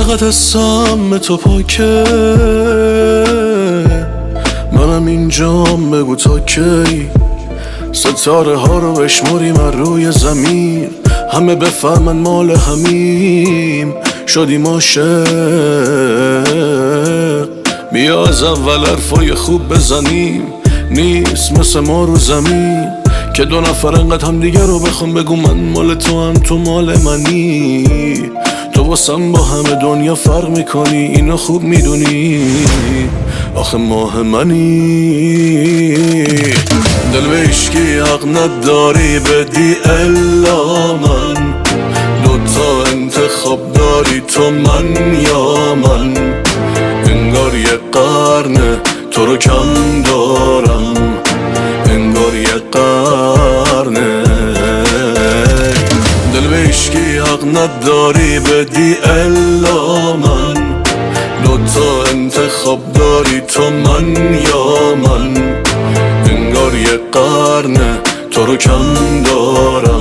چقدر حسم تو پاکه، منم اینجام، بگو تا کی ستاره ها رو بشمریم از روی زمین، همه بفهمن مال همیم، شدیم عاشق. بیا از اول حرفای خوب بزنیم، نیست مثل ما رو زمین که دو نفر انقدر هم دیگه رو بخون بگو من مال تو هم تو مال منی. تو واسم با همه دنیا فرق میکنی، اینو خوب میدونی، آخه ماه منی. دل به عشقی حق نداری بدی الا من، دوتا انتخاب داری تو من یا من. انگار یه قرنه تو رو کم دارم، انگار یه قرنه. دل به عشقی حق نداری بدی الا من، دوتا انتخاب داری تو من یا من. انگار یه قرنه تو رو کم دارم،